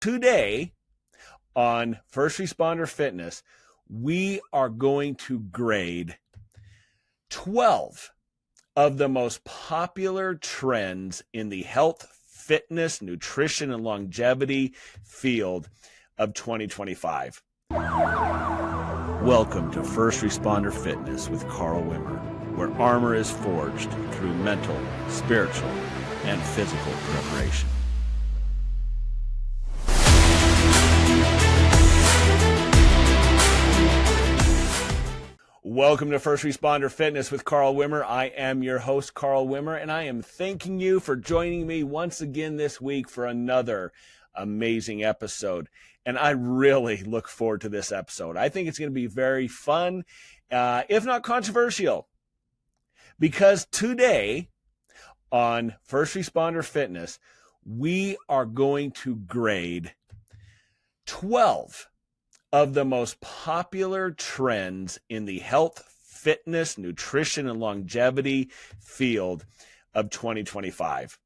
Today on First Responder Fitness, we are going to grade 12 of the most popular trends in the health, fitness, nutrition, and longevity field of 2025. Welcome to First Responder Fitness with Carl Wimmer, where armor is forged through mental, spiritual, and physical preparation. Welcome to First Responder Fitness with Carl Wimmer. I am your host, Carl Wimmer, and I am thanking you for joining me once again this week for another amazing episode. And I really look forward to this episode. I think it's going to be very fun, if not controversial, because today on First Responder Fitness, we are going to grade 12 of the most popular trends in the health, fitness, nutrition, and longevity field of 2025.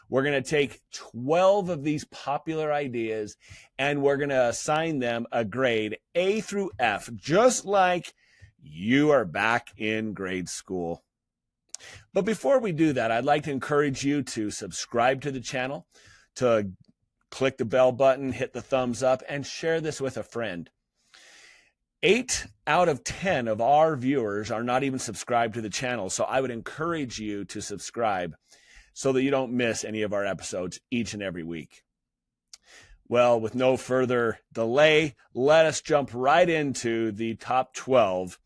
We're going to take 12 of these popular ideas and we're going to assign them a grade A through F, just like you are back in grade school. But before we do that, I'd like to encourage you to subscribe to the channel, to click the bell button, hit the thumbs up, and share this with a friend. 8 out of 10 of our viewers are not even subscribed to the channel, so I would encourage you to subscribe so that you don't miss any of our episodes each and every week. Well, with no further delay, let us jump right into the top 12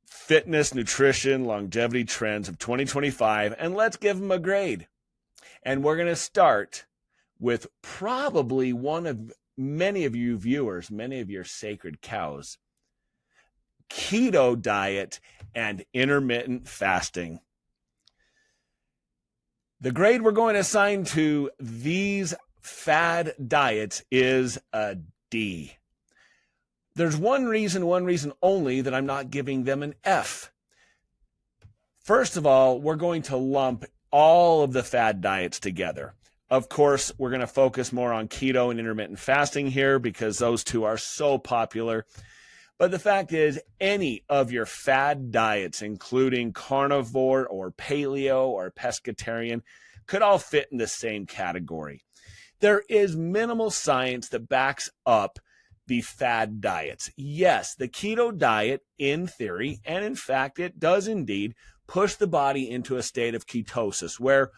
fitness, nutrition, longevity trends of 2025, and let's give them a grade. And we're going to start with probably one of many of you viewers, many of your sacred cows, keto diet and intermittent fasting. The grade we're going to assign to these fad diets is a D. There's one reason only that I'm not giving them an F. First of all, we're going to lump all of the fad diets together. Of course, we're going to focus more on keto and intermittent fasting here because those two are so popular. But the fact is, any of your fad diets, including carnivore or paleo or pescatarian, could all fit in the same category. There is minimal science that backs up the fad diets. Yes, the keto diet, in theory, and in fact, it does indeed push the body into a state of ketosis, where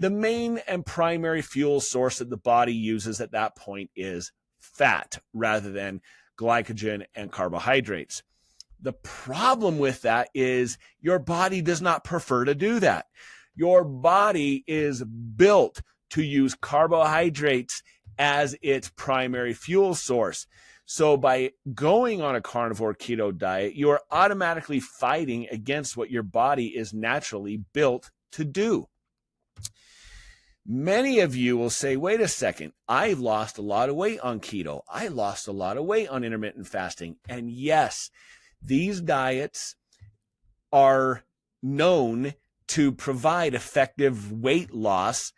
the main and primary fuel source that the body uses at that point is fat rather than glycogen and carbohydrates. The problem with that is your body does not prefer to do that. Your body is built to use carbohydrates as its primary fuel source. So by going on a carnivore keto diet, you are automatically fighting against what your body is naturally built to do. Many of you will say, wait a second, I've lost a lot of weight on keto. I lost a lot of weight on intermittent fasting. And yes, these diets are known to provide effective weight loss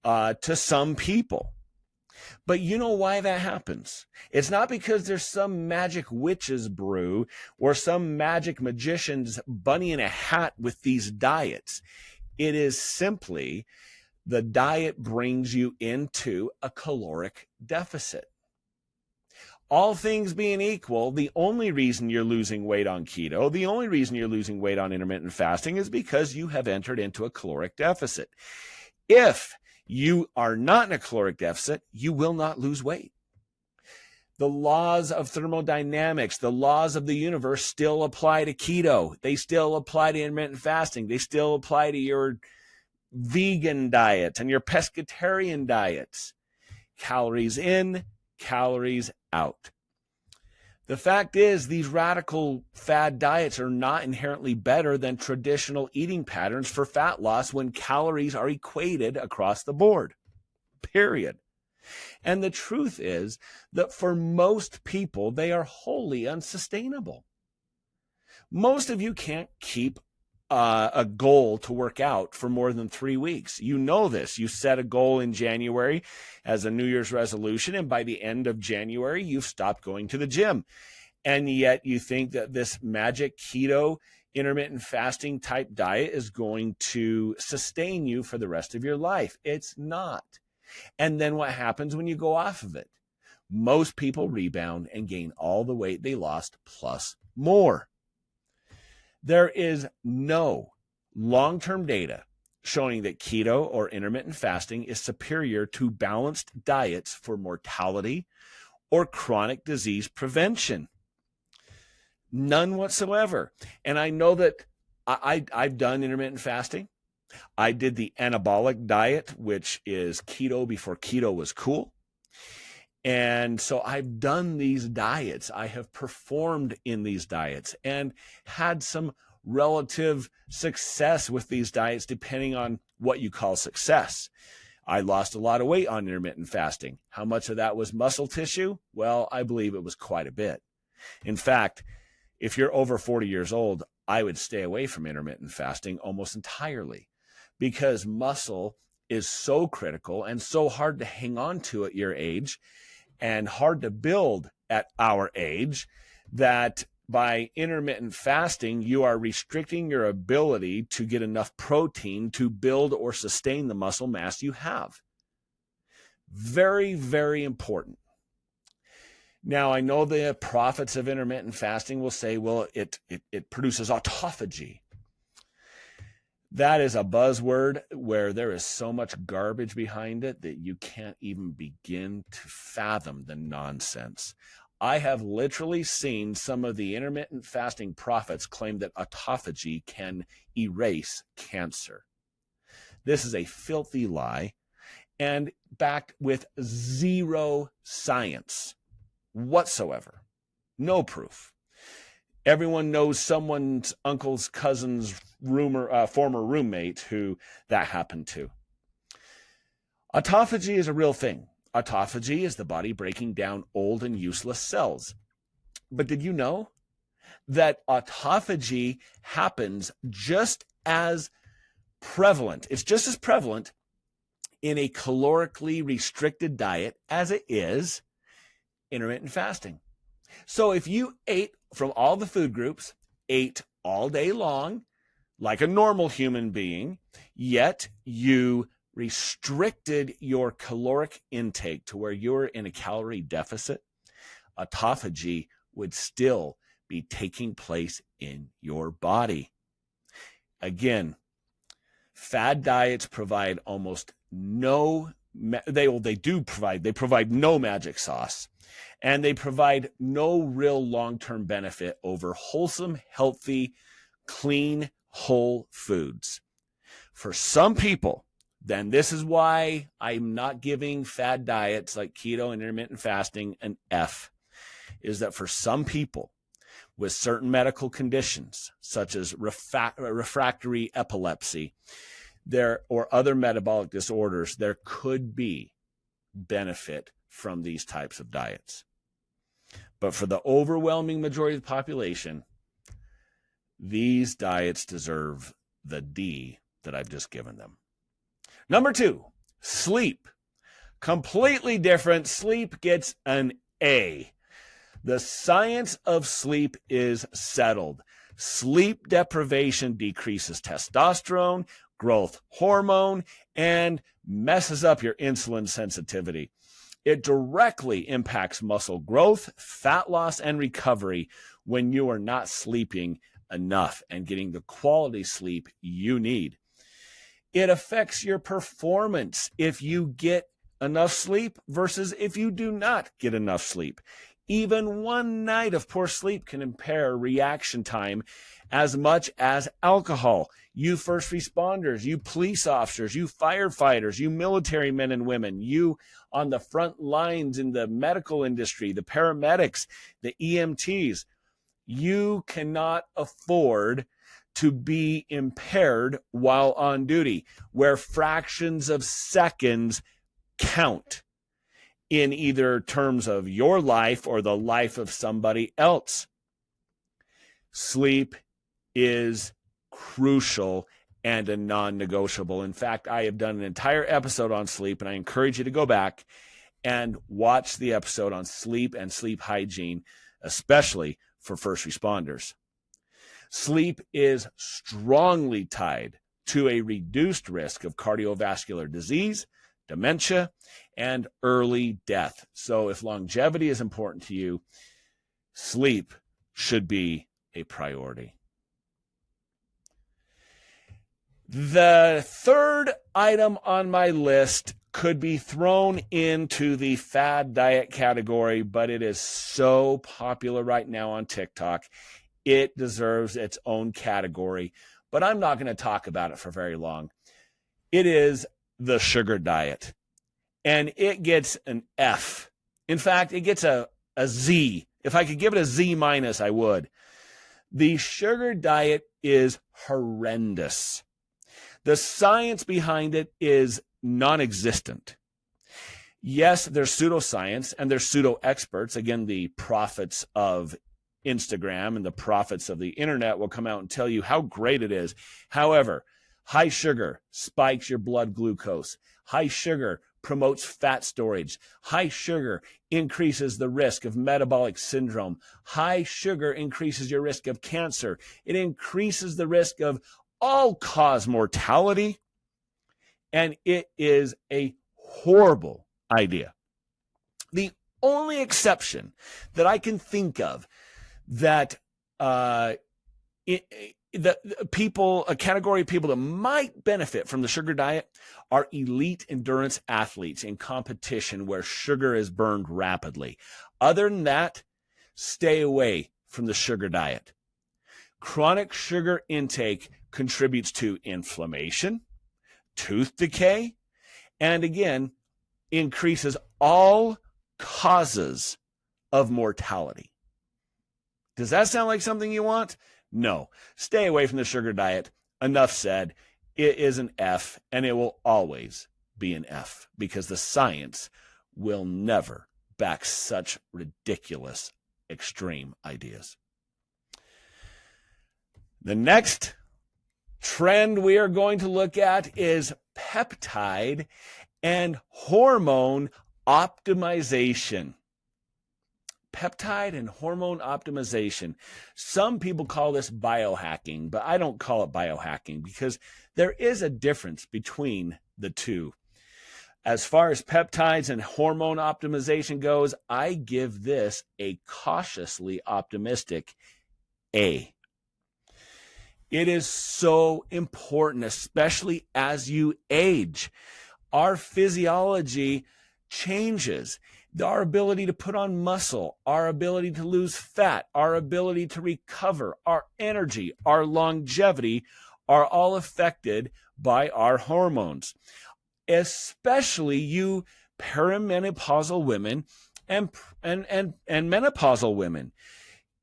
to some people. But you know why that happens? It's not because there's some magic witch's brew or some magic magician's bunny in a hat with these diets. It is simply the diet brings you into a caloric deficit. All things being equal, the only reason you're losing weight on keto, the only reason you're losing weight on intermittent fasting is because you have entered into a caloric deficit. If you are not in a caloric deficit, you will not lose weight. The laws of thermodynamics, the laws of the universe still apply to keto. They still apply to intermittent fasting. They still apply to your vegan diet and your pescatarian diets. Calories in, calories out. The fact is, these radical fad diets are not inherently better than traditional eating patterns for fat loss when calories are equated across the board. Period. And the truth is that for most people, they are wholly unsustainable. Most of you can't keep a goal to work out for more than 3 weeks. You know this. You set a goal in January as a New Year's resolution, and by the end of January, you've stopped going to the gym. And yet you think that this magic keto, intermittent fasting type diet is going to sustain you for the rest of your life. It's not. And then what happens when you go off of it? Most people rebound and gain all the weight they lost plus more. There is no long-term data showing that keto or intermittent fasting is superior to balanced diets for mortality or chronic disease prevention. None whatsoever. And I know that I've done intermittent fasting. I did the anabolic diet, which is keto before keto was cool. And so I've done these diets. I have performed in these diets and had some relative success with these diets, depending on what you call success. I lost a lot of weight on intermittent fasting. How much of that was muscle tissue? Well, I believe it was quite a bit. In fact, if you're over 40 years old, I would stay away from intermittent fasting almost entirely, because muscle is so critical and so hard to hang on to at your age and hard to build at our age, that by intermittent fasting, you are restricting your ability to get enough protein to build or sustain the muscle mass you have. Very, very important. Now, I know the prophets of intermittent fasting will say, well, it produces autophagy. That is a buzzword where there is so much garbage behind it that you can't even begin to fathom the nonsense. I have literally seen some of the intermittent fasting prophets claim that autophagy can erase cancer. This is a filthy lie and backed with zero science whatsoever. No proof. Everyone knows someone's uncle's cousin's former roommate who that happened to. Autophagy is a real thing. Autophagy is the body breaking down old and useless cells. But did you know that autophagy happens just as prevalent? It's just as prevalent in a calorically restricted diet as it is intermittent fasting. So if you ate from all the food groups, ate all day long, like a normal human being, yet you restricted your caloric intake to where you're in a calorie deficit, autophagy would still be taking place in your body. Again, fad diets provide almost no, they provide no magic sauce, and they provide no real long-term benefit over wholesome, healthy, clean, whole foods. For some people, then this is why I'm not giving fad diets like keto and intermittent fasting an F, is that for some people with certain medical conditions, such as refractory epilepsy, or other metabolic disorders, there could be benefit from these types of diets. But for the overwhelming majority of the population, these diets deserve the D that I've just given them. Number 2, sleep. Completely different. Sleep gets an A. The science of sleep is settled. Sleep deprivation decreases testosterone, growth hormone, and messes up your insulin sensitivity. It directly impacts muscle growth, fat loss, and recovery when you are not sleeping enough and getting the quality sleep you need. It affects your performance if you get enough sleep versus if you do not get enough sleep. Even one night of poor sleep can impair reaction time as much as alcohol. You first responders, you police officers, you firefighters, you military men and women, you on the front lines in the medical industry, the paramedics, the EMTs, you cannot afford to be impaired while on duty, where fractions of seconds count in either terms of your life or the life of somebody else. Sleep is crucial and a non-negotiable. In fact, I have done an entire episode on sleep, and I encourage you to go back and watch the episode on sleep and sleep hygiene, especially for first responders. Sleep is strongly tied to a reduced risk of cardiovascular disease, dementia, and early death. So if longevity is important to you, sleep should be a priority. The third item on my list could be thrown into the fad diet category, but it is so popular right now on TikTok. It deserves its own category, but I'm not going to talk about it for very long. It is the sugar diet, and it gets an F. In fact, it gets a Z. If I could give it a Z minus, I would. The sugar diet is horrendous. The science behind it is non-existent. Yes, there's pseudoscience and there's pseudo-experts. Again, the prophets of Instagram and the prophets of the internet will come out and tell you how great it is. However, high sugar spikes your blood glucose. High sugar promotes fat storage. High sugar increases the risk of metabolic syndrome. High sugar increases your risk of cancer. It increases the risk of all-cause mortality, and it is a horrible idea. The only exception that I can think of that a category of people that might benefit from the sugar diet are elite endurance athletes in competition where sugar is burned rapidly. Other than that, stay away from the sugar diet. Chronic sugar intake contributes to inflammation, tooth decay, and again, increases all causes of mortality. Does that sound like something you want? No. Stay away from the sugar diet. Enough said. It is an F, and it will always be an F because the science will never back such ridiculous, extreme ideas. The next trend we are going to look at is peptide and hormone optimization. Peptide and hormone optimization. Some people call this biohacking, but I don't call it biohacking because there is a difference between the two. As far as peptides and hormone optimization goes, I give this a cautiously optimistic A. It is so important, especially as you age. Our physiology changes. Our ability to put on muscle, our ability to lose fat, our ability to recover, our energy, our longevity are all affected by our hormones. Especially you perimenopausal women and menopausal women.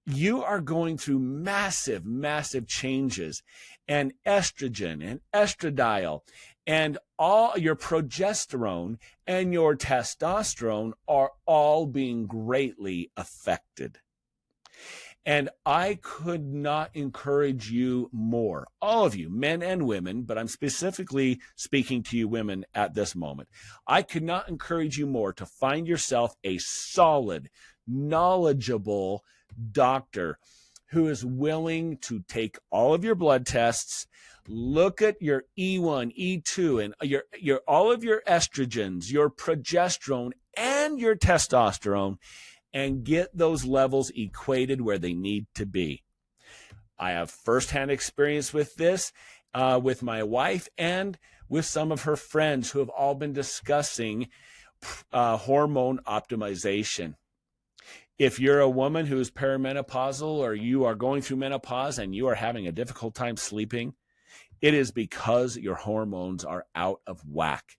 You are going through massive, massive changes, and estrogen and estradiol and all your progesterone and your testosterone are all being greatly affected. And I could not encourage you more, all of you, men and women, but I'm specifically speaking to you women at this moment. I could not encourage you more to find yourself a solid, knowledgeable doctor who is willing to take all of your blood tests, look at your E1, E2, and your all of your estrogens, your progesterone, and your testosterone, and get those levels equated where they need to be. I have firsthand experience with this, with my wife and with some of her friends who have all been discussing hormone optimization. If you're a woman who is perimenopausal or you are going through menopause and you are having a difficult time sleeping, it is because your hormones are out of whack.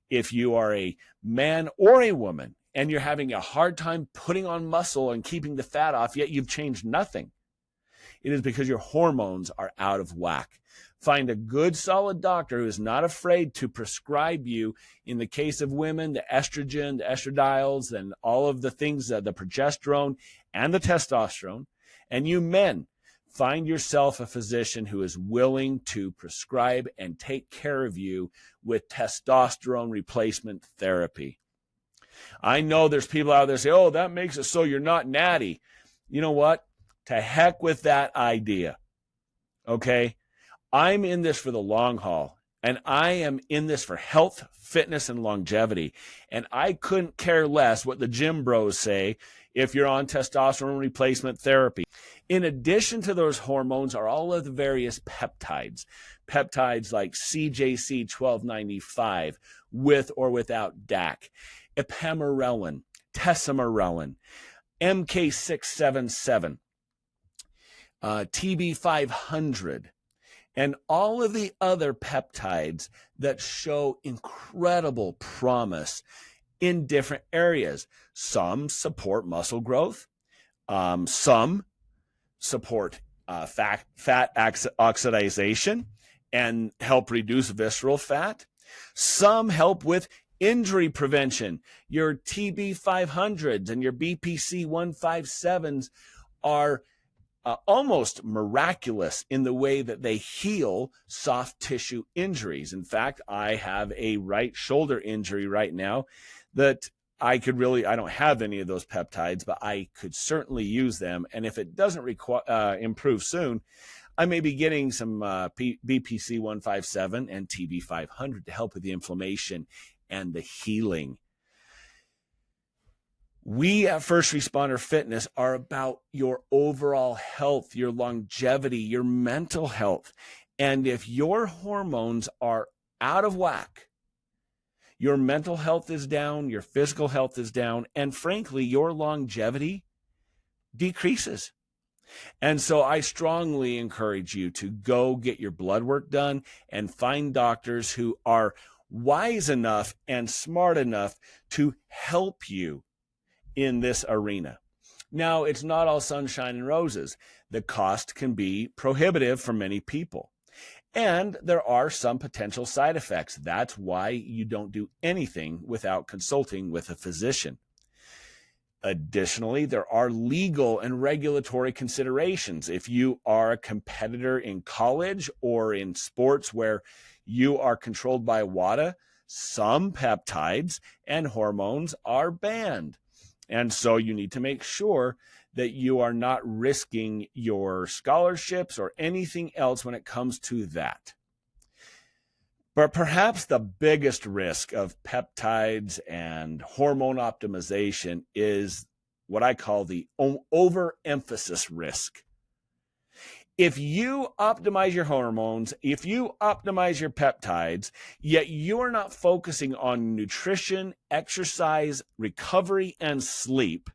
If you are a man or a woman and you're having a hard time putting on muscle and keeping the fat off, yet you've changed nothing, it is because your hormones are out of whack. Find a good, solid doctor who is not afraid to prescribe you, in the case of women, the estrogen, the estradiols, and all of the things, the progesterone and the testosterone. And you men, find yourself a physician who is willing to prescribe and take care of you with testosterone replacement therapy. I know there's people out there say, oh, that makes it so you're not natty. You know what? To heck with that idea. Okay? I'm in this for the long haul, and I am in this for health, fitness, and longevity. And I couldn't care less what the gym bros say if you're on testosterone replacement therapy. In addition to those hormones are all of the various peptides. Peptides like CJC 1295 with or without DAC, ipamorelin, tesamorelin, MK677, TB500, and all of the other peptides that show incredible promise in different areas. Some support muscle growth. Some support fat oxidation and help reduce visceral fat. Some help with injury prevention. Your TB500s and your BPC 157s are almost miraculous in the way that they heal soft tissue injuries. In fact, I have a right shoulder injury right now that I don't have any of those peptides, but I could certainly use them. And if it doesn't improve soon, I may be getting some BPC 157 and TB 500 to help with the inflammation and the healing. We at First Responder Fitness are about your overall health, your longevity, your mental health. And if your hormones are out of whack, your mental health is down, your physical health is down, and frankly, your longevity decreases. And so I strongly encourage you to go get your blood work done and find doctors who are wise enough and smart enough to help you in this arena. Now, it's not all sunshine and roses. The cost can be prohibitive for many people. And there are some potential side effects. That's why you don't do anything without consulting with a physician. Additionally, there are legal and regulatory considerations. If you are a competitor in college or in sports where you are controlled by WADA, some peptides and hormones are banned. And so you need to make sure that you are not risking your scholarships or anything else when it comes to that. But perhaps the biggest risk of peptides and hormone optimization is what I call the overemphasis risk. If you optimize your hormones, if you optimize your peptides, yet you are not focusing on nutrition, exercise, recovery, and sleep,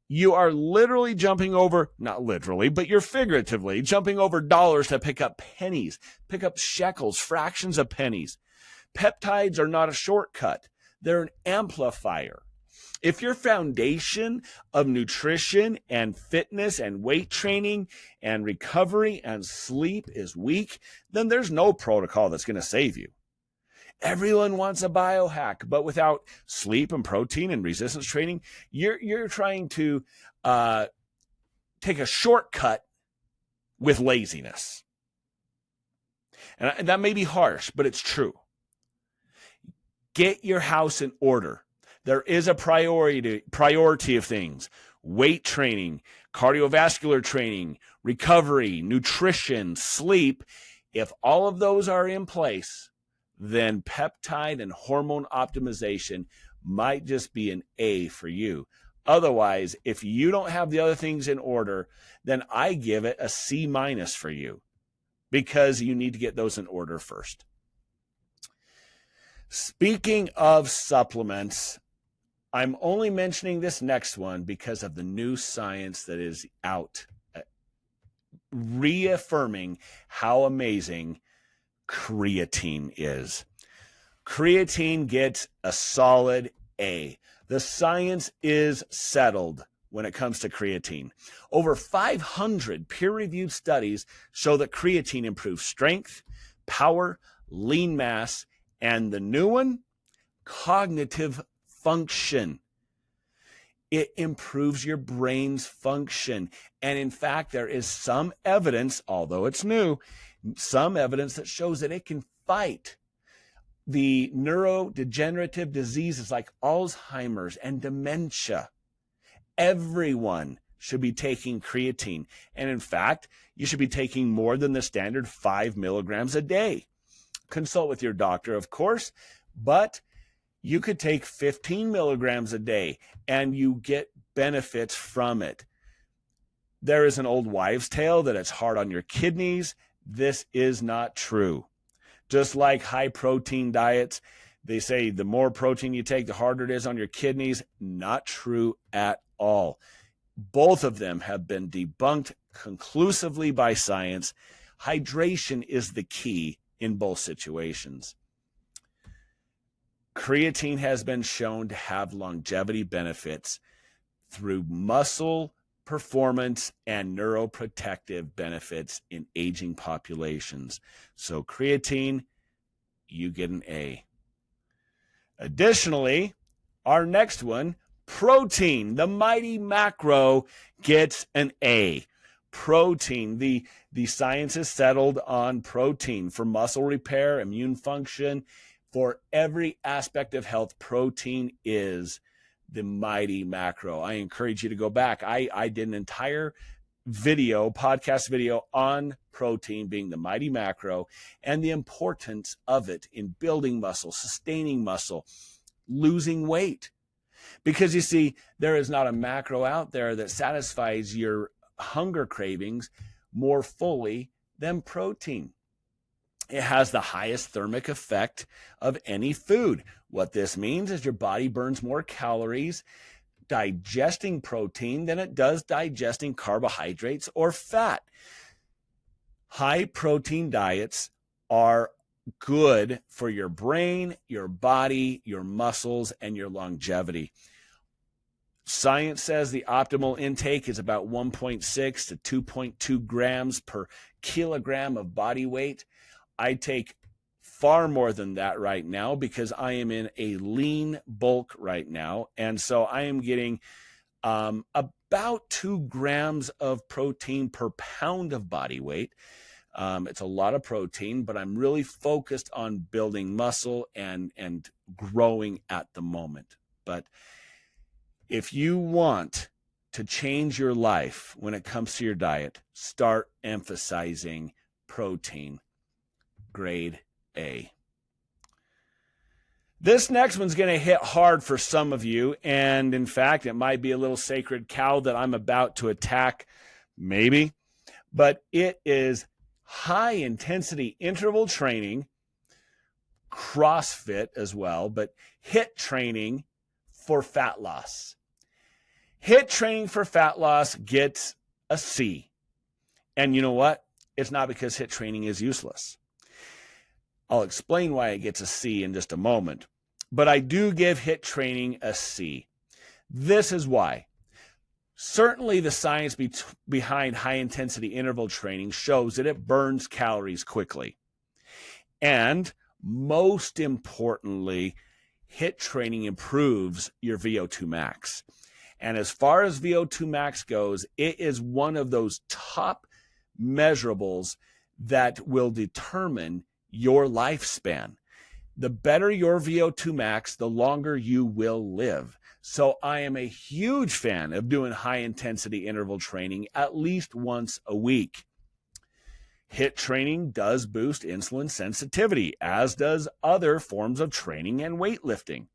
you are literally jumping over, not literally, but you're figuratively jumping over dollars to pick up pennies, pick up shekels, fractions of pennies. Peptides are not a shortcut. They're an amplifier. If your foundation of nutrition and fitness and weight training and recovery and sleep is weak, then there's no protocol that's going to save you. Everyone wants a biohack, but without sleep and protein and resistance training, you're trying to take a shortcut with laziness. And that may be harsh, but it's true. Get your house in order. There is a priority of things: weight training, cardiovascular training, recovery, nutrition, sleep. If all of those are in place, then peptide and hormone optimization might just be an A for you. Otherwise, if you don't have the other things in order, then I give it a C- for you, because you need to get those in order first. Speaking of supplements, I'm only mentioning this next one because of the new science that is out, reaffirming how amazing creatine is. Creatine gets a solid A. The science is settled when it comes to creatine. Over 500 peer-reviewed studies show that creatine improves strength, power, lean mass, and the new one, cognitive function. It improves your brain's function. And in fact, there is some evidence, although it's new, some evidence that shows that it can fight the neurodegenerative diseases like Alzheimer's and dementia. Everyone should be taking creatine. And in fact, you should be taking more than the standard 5 milligrams a day. Consult with your doctor, of course, but you could take 15 milligrams a day and you get benefits from it. There is an old wives' tale that it's hard on your kidneys. This is not true. Just like high protein diets, they say the more protein you take, the harder it is on your kidneys. Not true at all. Both of them have been debunked conclusively by science. Hydration is the key in both situations. Creatine has been shown to have longevity benefits through muscle performance and neuroprotective benefits in aging populations. So creatine, you get an A. Additionally, our next one, protein, the mighty macro, gets an A. Protein, the science is settled on protein for muscle repair, immune function. For every aspect of health, protein is the mighty macro. I encourage you to go back. I did an entire podcast video on protein being the mighty macro and the importance of it in building muscle, sustaining muscle, losing weight. Because you see, there is not a macro out there that satisfies your hunger cravings more fully than protein. It has the highest thermic effect of any food. What this means is your body burns more calories digesting protein than it does digesting carbohydrates or fat. High protein diets are good for your brain, your body, your muscles, and your longevity. Science says the optimal intake is about 1.6 to 2.2 grams per kilogram of body weight. I take far more than that right now because I am in a lean bulk right now. And so I am getting about 2 grams of protein per pound of body weight. It's a lot of protein, but I'm really focused on building muscle and growing at the moment. But if you want to change your life when it comes to your diet, start emphasizing protein. Grade A. This next one's going to hit hard for some of you, and in fact, it might be a little sacred cow that I'm about to attack, maybe, but it is high-intensity interval training, CrossFit as well, but HIIT training for fat loss. HIIT training for fat loss gets a C. And you know what? It's not because HIIT training is useless. I'll explain why it gets a C in just a moment. But I do give HIIT training a C. This is why. Certainly the science behind high-intensity interval training shows that it burns calories quickly. And most importantly, HIIT training improves your VO2 max. And as far as VO2 max goes, it is one of those top measurables that will determine your lifespan. The better your VO2 max, the longer you will live. So I am a huge fan of doing high-intensity interval training at least once a week. HIIT training does boost insulin sensitivity, as does other forms of training and weightlifting.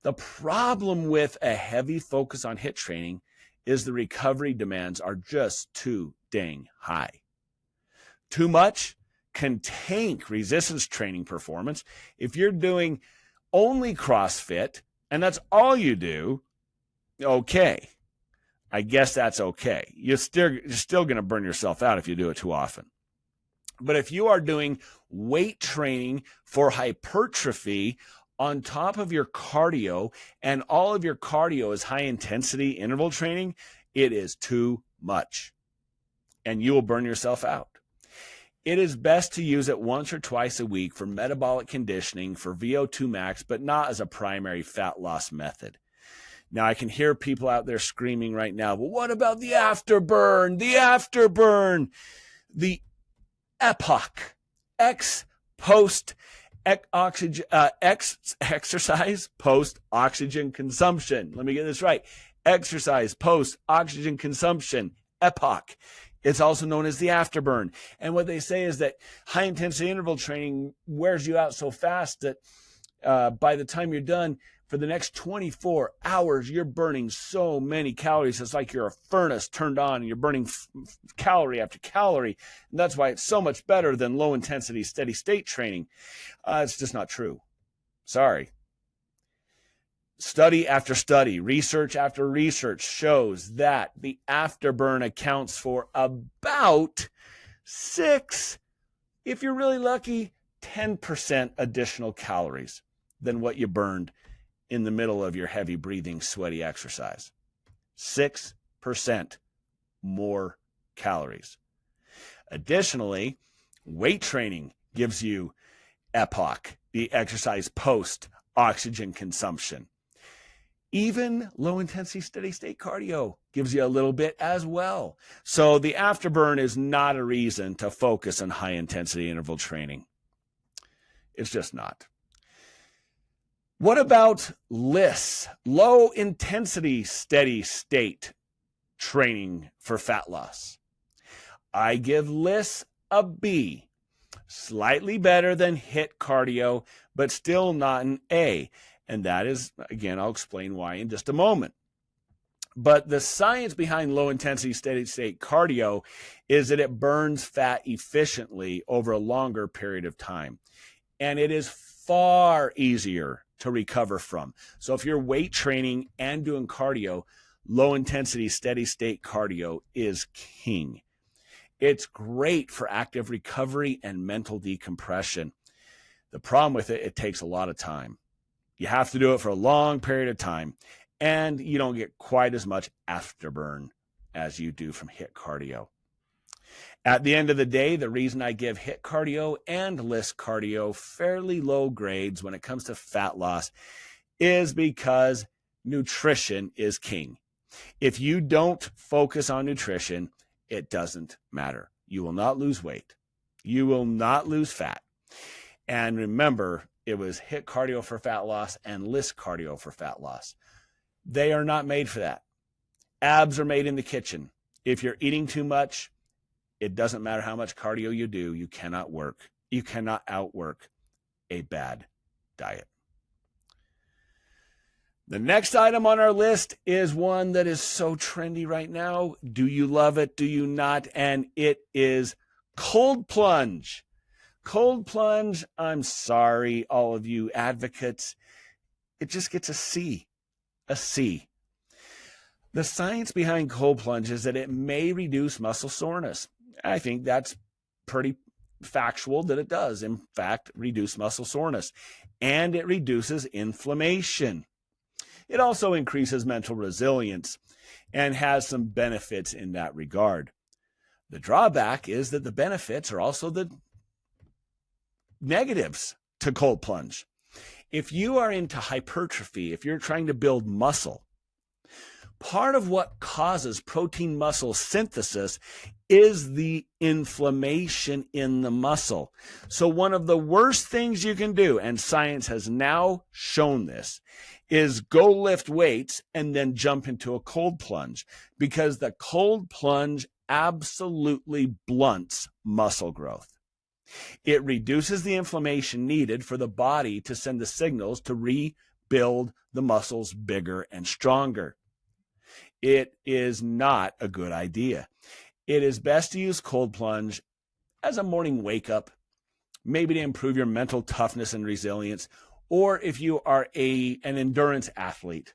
The problem with a heavy focus on HIIT training is the recovery demands are just too dang high. Too much can tank resistance training performance. If you're doing only CrossFit and that's all you do, okay, I guess that's okay. You're still going to burn yourself out if you do it too often. But if you are doing weight training for hypertrophy on top of your cardio, and all of your cardio is high intensity interval training, it is too much, and you will burn yourself out. It is best to use it once or twice a week for metabolic conditioning for VO2 max, but not as a primary fat loss method. Now, I can hear people out there screaming right now, well, what about the afterburn? The afterburn, the EPOC, exercise post oxygen consumption. Let me get this right. Exercise post oxygen consumption, EPOC. It's also known as the afterburn. And what they say is that high intensity interval training wears you out so fast that by the time you're done, for the next 24 hours, you're burning so many calories. It's like you're a furnace turned on and you're burning calorie after calorie. And that's why it's so much better than low intensity, steady state training. It's just not true. Sorry. Study after study, research after research shows that the afterburn accounts for about 6, if you're really lucky, 10% additional calories than what you burned in the middle of your heavy breathing, sweaty exercise. 6% more calories. Additionally, weight training gives you EPOC, the exercise post oxygen consumption. Even low intensity steady state cardio gives you a little bit as well. So the afterburn is not a reason to focus on high intensity interval training. It's just not. What about LISS, low intensity steady state training for fat loss? I give LISS a B. Slightly better than HIIT cardio, but still not an A. And that is, again, I'll explain why in just a moment. But the science behind low intensity steady state cardio is that it burns fat efficiently over a longer period of time. And it is far easier to recover from. So if you're weight training and doing cardio, low intensity steady state cardio is king. It's great for active recovery and mental decompression. The problem with it, it takes a lot of time. You have to do it for a long period of time, and you don't get quite as much afterburn as you do from HIIT cardio. At the end of the day, the reason I give HIIT cardio and LISS cardio fairly low grades when it comes to fat loss is because nutrition is king. If you don't focus on nutrition, it doesn't matter. You will not lose weight. You will not lose fat. And remember, it was HIIT cardio for fat loss and LISS cardio for fat loss. They are not made for that. Abs are made in the kitchen. If you're eating too much, it doesn't matter how much cardio you do, you cannot outwork a bad diet. The next item on our list is one that is so trendy right now. Do you love it? Do you not? And it is cold plunge. Cold plunge, I'm sorry, all of you advocates, it just gets a C. A C. The science behind cold plunge is that it may reduce muscle soreness. I think that's pretty factual that it does, in fact, reduce muscle soreness. And it reduces inflammation. It also increases mental resilience and has some benefits in that regard. The drawback is that the benefits are also the negatives to cold plunge. If you are into hypertrophy, if you're trying to build muscle, part of what causes protein muscle synthesis is the inflammation in the muscle. So one of the worst things you can do, and science has now shown this, is go lift weights and then jump into a cold plunge, because the cold plunge absolutely blunts muscle growth. It reduces the inflammation needed for the body to send the signals to rebuild the muscles bigger and stronger. It is not a good idea. It is best to use cold plunge as a morning wake up, maybe to improve your mental toughness and resilience, or if you are an endurance athlete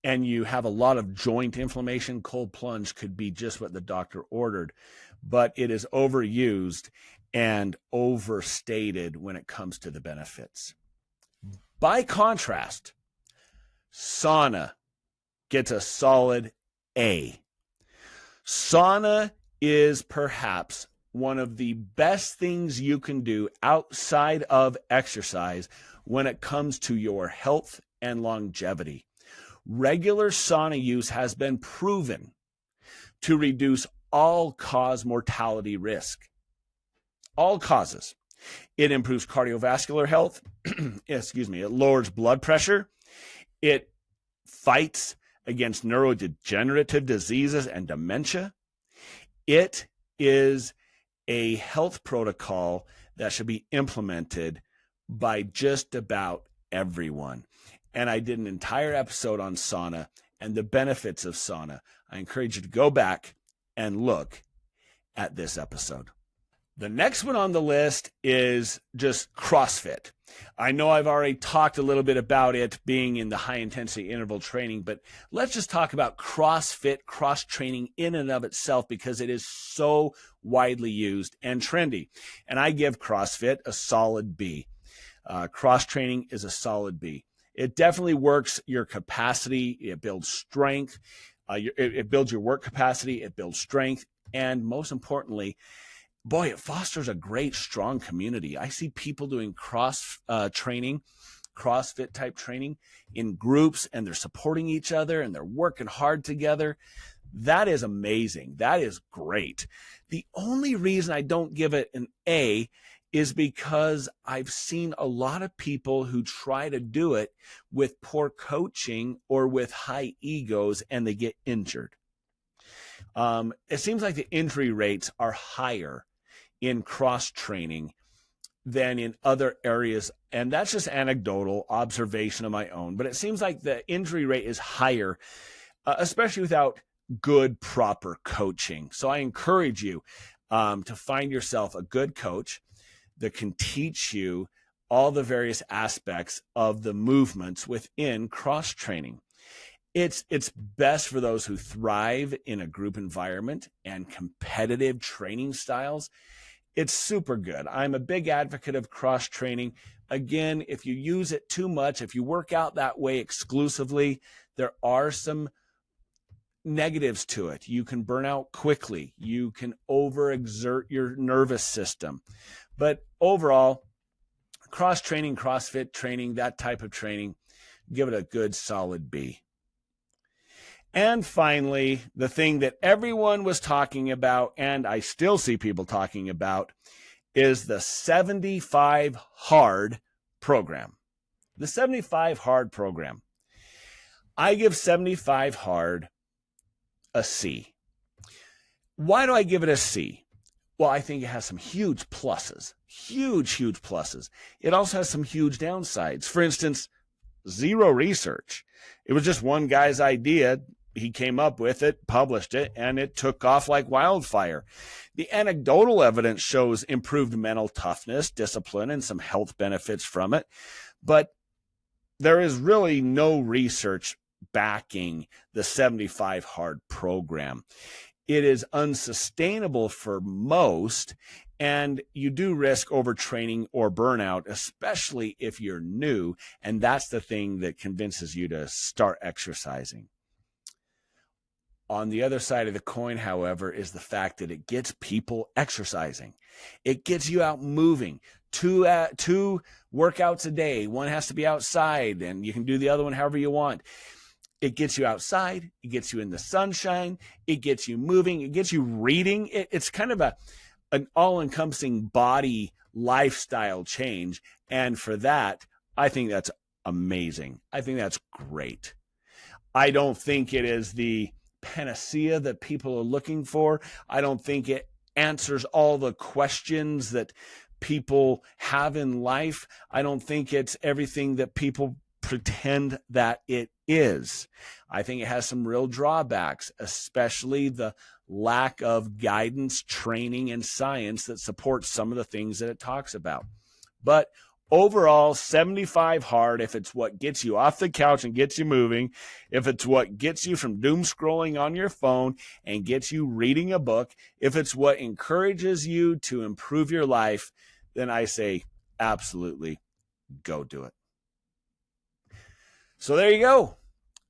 and you have a lot of joint inflammation, cold plunge could be just what the doctor ordered. But it is overused and overstated when it comes to the benefits. By contrast, sauna gets a solid A. Sauna is perhaps one of the best things you can do outside of exercise when it comes to your health and longevity. regular sauna use has been proven to reduce all-cause mortality risk. All causes. It improves cardiovascular health. Excuse me. It lowers blood pressure. It fights against neurodegenerative diseases and dementia. It is a health protocol that should be implemented by just about everyone. And I did an entire episode on sauna and the benefits of sauna. I encourage you to go back and look at this episode. The next one on the list is just CrossFit. I know I've already talked a little bit about it being in the high intensity interval training, but let's just talk about CrossFit, cross training in and of itself, because it is so widely used and trendy. And I give CrossFit a solid B. Cross training is a solid B. It definitely works your capacity. It builds strength. It builds your work capacity. It builds strength. And most importantly, boy, it fosters a great, strong community. I see people doing CrossFit type training in groups, and they're supporting each other and they're working hard together. That is amazing. That is great. The only reason I don't give it an A is because I've seen a lot of people who try to do it with poor coaching or with high egos, and they get injured. It seems like the injury rates are higher in cross training than in other areas. And that's just anecdotal observation of my own. But it seems like the injury rate is higher, especially without good, proper coaching. So I encourage you to find yourself a good coach that can teach you all the various aspects of the movements within cross training. It's best for those who thrive in a group environment and competitive training styles. It's super good. I'm a big advocate of cross training. Again, if you use it too much, if you work out that way exclusively, there are some negatives to it. You can burn out quickly. You can overexert your nervous system. But overall, cross training, CrossFit training, that type of training, give it a good solid B. And finally, the thing that everyone was talking about, and I still see people talking about, is the 75 Hard program. The 75 Hard program. I give 75 Hard a C. Why do I give it a C? Well, I think it has some huge pluses. Huge pluses. It also has some huge downsides. For instance, zero research. It was just one guy's idea. He came up with it, published it, and it took off like wildfire. The anecdotal evidence shows improved mental toughness, discipline, and some health benefits from it. But there is really no research backing the 75 Hard program. It is unsustainable for most, and you do risk overtraining or burnout, especially if you're new, and that's the thing that convinces you to start exercising. On the other side of the coin, however, is the fact that it gets people exercising. It gets you out moving. Two workouts a day. One has to be outside, and you can do the other one however you want. It gets you outside. It gets you in the sunshine. It gets you moving. It gets you reading. It's kind of an all-encompassing body lifestyle change. And for that, I think that's amazing. I think that's great. I don't think it is the panacea that people are looking for. I don't think it answers all the questions that people have in life. I don't think it's everything that people pretend that it is. I think it has some real drawbacks, especially the lack of guidance, training, and science that supports some of the things that it talks about. But overall, 75 Hard, if it's what gets you off the couch and gets you moving, if it's what gets you from doom scrolling on your phone and gets you reading a book, if it's what encourages you to improve your life, then I say absolutely go do it. So there you go.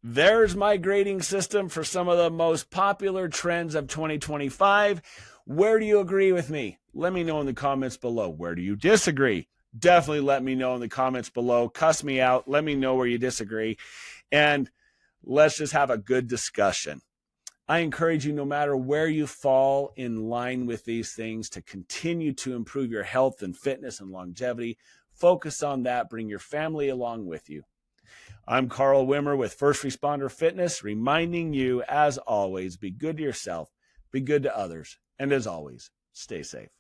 There's my grading system for some of the most popular trends of 2025. Where do you agree with me? Let me know in the comments below. Where do you disagree? Definitely let me know in the comments below. Cuss me out. Let me know where you disagree. And Let's just have a good discussion. I encourage you, no matter where you fall in line with these things, to continue to improve your health and fitness and longevity. Focus on that. Bring your family along with you. I'm Carl Wimmer with First Responder Fitness, reminding you, as always, be good to yourself, be good to others, and as always, stay safe.